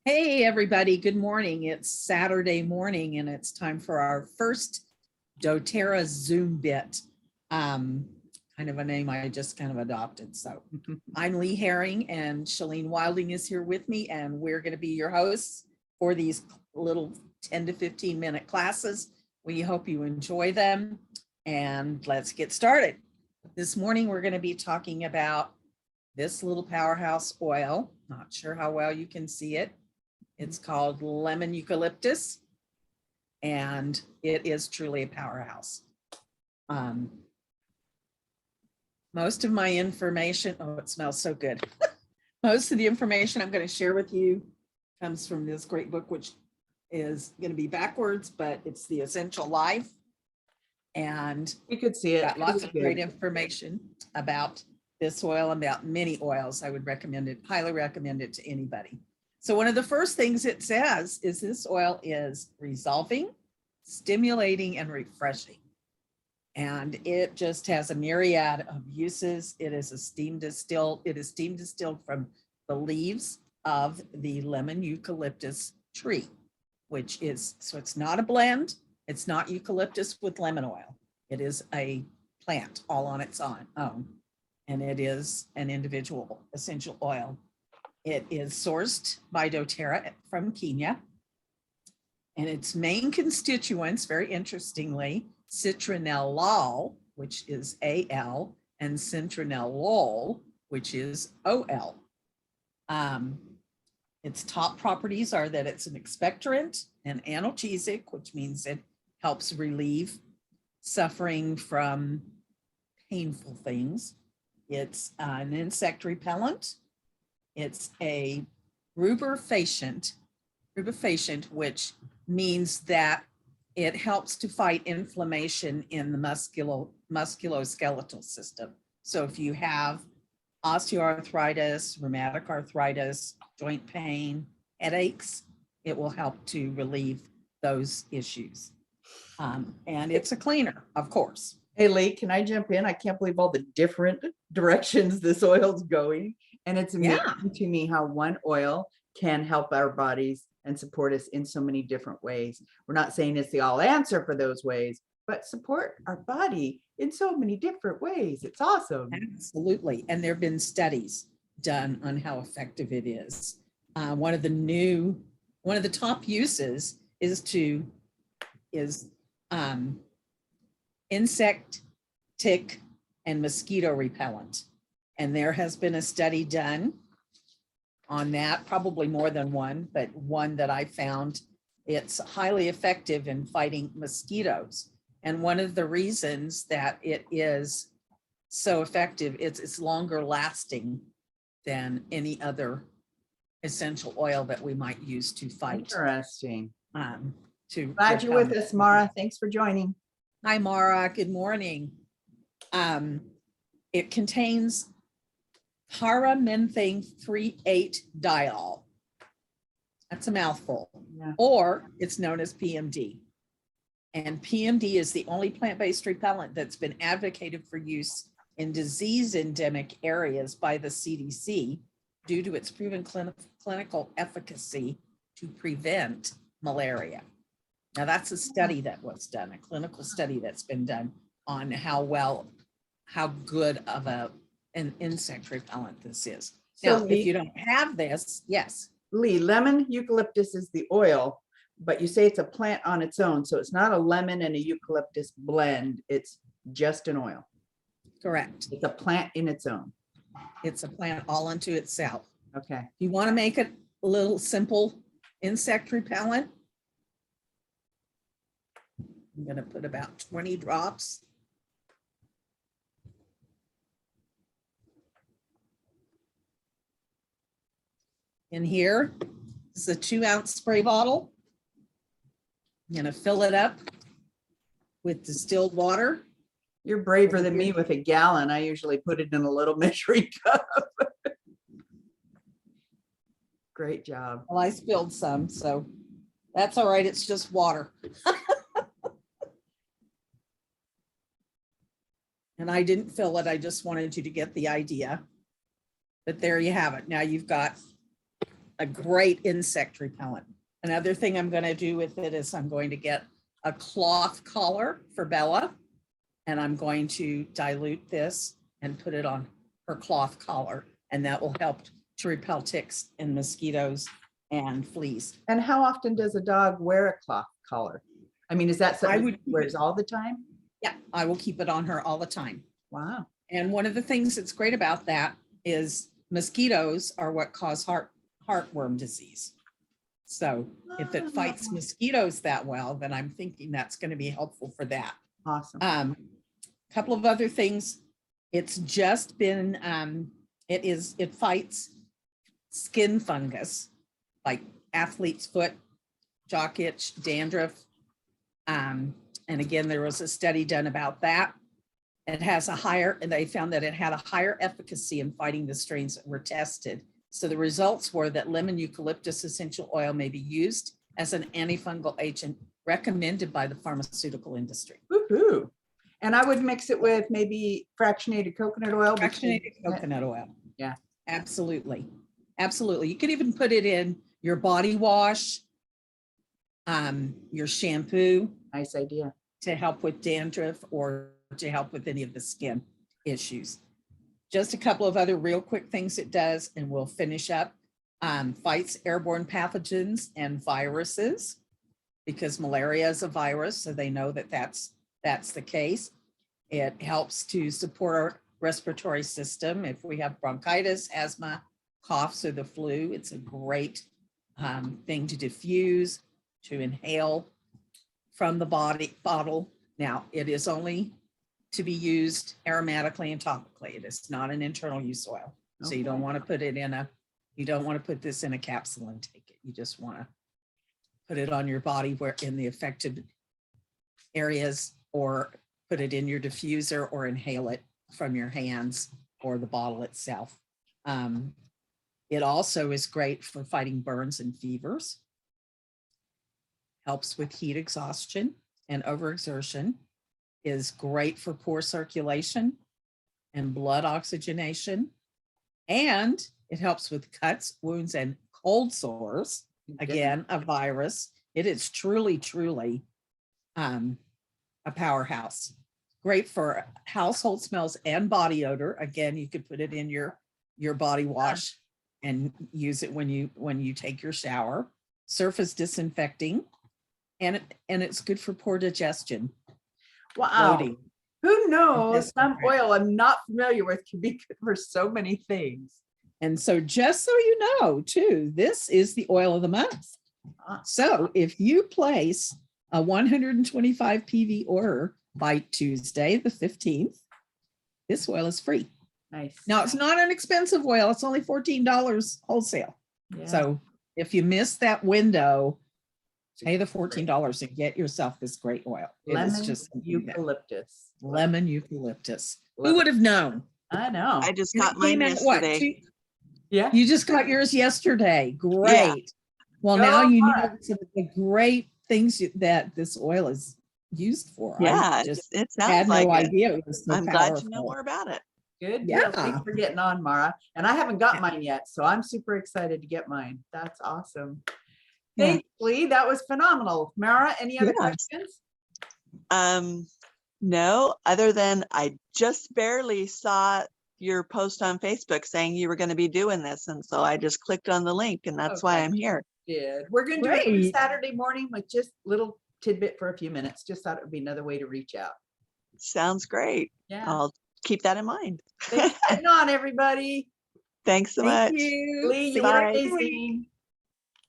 Hey, everybody. Good morning. It's Saturday morning and it's time for our first doTERRA Zoom bit. Kind of a name I just kind of adopted. So I'm Lee Herring and Shalene Wilding is here with me, and we're going to be your hosts for these little 10 to 15 minute classes. We hope you enjoy them, and let's get started. This morning, we're going to be talking about this little powerhouse oil. Not sure how well you can see it. It's called lemon eucalyptus, and it is truly a powerhouse. Most of my information, oh, it smells so good. Most of the information I'm going to share with you comes from this great book, which is going to be backwards, but it's The Essential Life. And you could see it. Got lots of great information about this oil and about many oils. I would recommend it, highly recommend it to anybody. So one of the first things it says is this oil is resolving, stimulating, and refreshing. And it just has a myriad of uses. It is steam distilled from the leaves of the lemon eucalyptus tree, which is, so it's not a blend. It's not eucalyptus with lemon oil. It is a plant all on its own. And it is an individual essential oil. It is sourced by doTERRA from Kenya. And its main constituents, very interestingly, citronellol, which is Al, and citronellol, which is Ol. Its top properties are that it's an expectorant and analgesic, which means it helps relieve suffering from painful things. It's an insect repellent. It's a rubefacient, which means that it helps to fight inflammation in the musculoskeletal system. So if you have osteoarthritis, rheumatic arthritis, joint pain, headaches, it will help to relieve those issues. And it's a cleaner, of course. Hey, Lee, can I jump in? I can't believe all the different directions this oil's going. And it's amazing to me how one oil can help our bodies and support us in so many different ways. We're not saying it's the all answer for those ways, but support our body in so many different ways. It's awesome. Absolutely. And there have been studies done on how effective it is. One of the top uses is insect, tick, and mosquito repellent. And there has been a study done on that, probably more than one, but one that I found. It's highly effective in fighting mosquitoes. And one of the reasons that it is so effective, it's longer lasting than any other essential oil that we might use to fight. Interesting. Glad you're with us, Mara. Thanks for joining. Hi, Mara. Good morning. It contains paramenthane 3,8-diol. That's a mouthful. Yeah. Or it's known as PMD. And PMD is the only plant-based repellent that's been advocated for use in disease endemic areas by the CDC due to its proven clinical efficacy to prevent malaria. Now that's a study that was done, a clinical study that's been done on how good of an insect repellent this is. So now, if you don't have this, yes. Lee, lemon eucalyptus is the oil, but you say it's a plant on its own. So it's not a lemon and a eucalyptus blend. It's just an oil. Correct. It's a plant in its own. It's a plant all unto itself. Okay. If you want to make it a little simple insect repellent, I'm going to put about 20 drops. In here. This is a 2-ounce spray bottle. I'm going to fill it up with distilled water. You're braver than me with a gallon. I usually put it in a little measuring cup. Great job. Well, I spilled some, so that's all right. It's just water. And I didn't fill it. I just wanted you to get the idea. But there you have it. Now you've got a great insect repellent. Another thing I'm going to do with it is I'm going to get a cloth collar for Bella, and I'm going to dilute this and put it on her cloth collar, and that will help to repel ticks and mosquitoes and fleas. And how often does a dog wear a cloth collar? I mean, is that something would he wears all the time? Yeah, I will keep it on her all the time. Wow. And one of the things that's great about that is mosquitoes are what cause heartworm disease. So if it fights mosquitoes that well, then I'm thinking that's going to be helpful for that. Awesome. Couple of other things. It's just been, it fights skin fungus like athlete's foot, jock itch, dandruff. And again, there was a study done about that. It has a higher, and they found that it had a higher efficacy in fighting the strains that were tested. So the results were that lemon eucalyptus essential oil may be used as an antifungal agent recommended by the pharmaceutical industry. Woohoo. And I would mix it with maybe fractionated coconut oil. Fractionated coconut oil. Yeah. Absolutely. Absolutely. You could even put it in your body wash, your shampoo. Nice idea. To help with dandruff or to help with any of the skin issues. Just a couple of other real quick things it does, and we'll finish up. Fights airborne pathogens and viruses, because malaria is a virus, so they know that that's the case. It helps to support our respiratory system. If we have bronchitis, asthma, coughs, or the flu, it's a great thing to diffuse, to inhale from the bottle. Now, it is only to be used aromatically and topically. It is not an internal use oil. So you don't want to put it in you don't want to put this in a capsule and take it. You just want to put it on your body where in the affected areas, or put it in your diffuser, or inhale it from your hands or the bottle itself. It also is great for fighting burns and fevers. Helps with heat exhaustion and overexertion. Is great for poor circulation and blood oxygenation. And it helps with cuts, wounds, and cold sores. Again, a virus. It is truly, truly a powerhouse. Great for household smells and body odor. Again, you could put it in your body wash and use it when you take your shower. Surface disinfecting. And it's good for poor digestion. Wow. Bloating. Who knows? Some oil I'm not familiar with can be good for so many things. And so just so you know, too, this is the oil of the month. So if you place a 125 PV order by Tuesday, the 15th, this oil is free. Nice. Now, it's not an expensive oil. It's only $14 wholesale. Yeah. So if you miss that window, pay the $14 and get yourself this great oil. Lemon eucalyptus. Lemon eucalyptus. Who would have known? I know. I just got mine yesterday. Yeah. You just got yours yesterday. Great. Yeah. Well, now you know some of the great things that this oil is used for. Yeah, it sounds like no idea it was so I'm glad to know more about it. Good. Yeah. Thanks for getting on, Mara. And I haven't got mine yet, so I'm super excited to get mine. That's awesome. Thanks, Lee. That was phenomenal. Mara, any other questions? No, other than I just barely saw your post on Facebook saying you were going to be doing this. And so I just clicked on the link, and that's why I'm here. Good. We're going to do it every Saturday morning with just little tidbit for a few minutes. Just thought it would be another way to reach out. Sounds great. Yeah. I'll keep that in mind. Thanks for getting on, everybody. Thanks so much. Thank you. Lee, you're amazing.